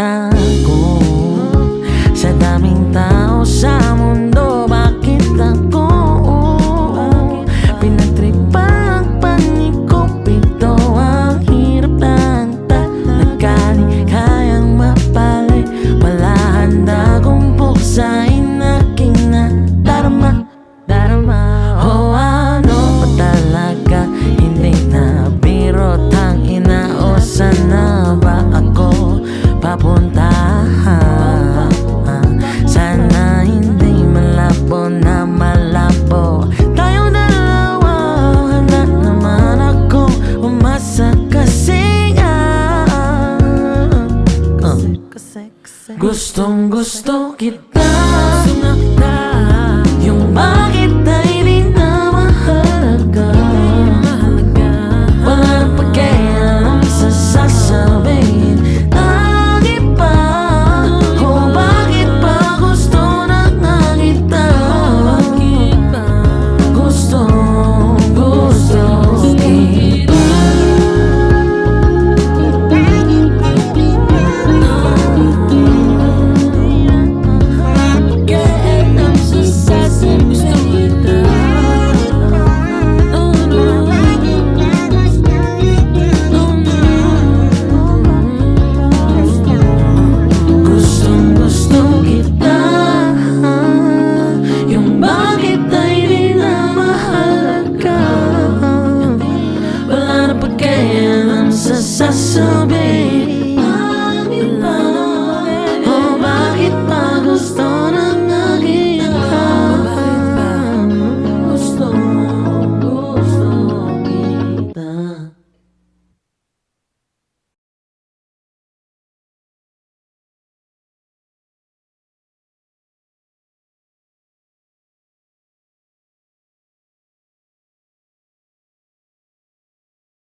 ako? Sa daming tao sa mundo, bakit ako pinagtripan ang panikupito? Ang hirap ng talagani, kayang mapalay. Wala handa kong buksain aking nadarama. O ano pa talaga, hindi na biro, tangina, o sana ba ako papuntahan? Sana hindi malabo na malabo. Tayong dalawa, handa naman ako umasa kasi nga gustong gusto kita. Yung bakit ay di na mahalaga. Wala na pakialam sa sasabihin ng iba. O bakit ba gusto na nga kita? Gustong gusto kita. Sasabihin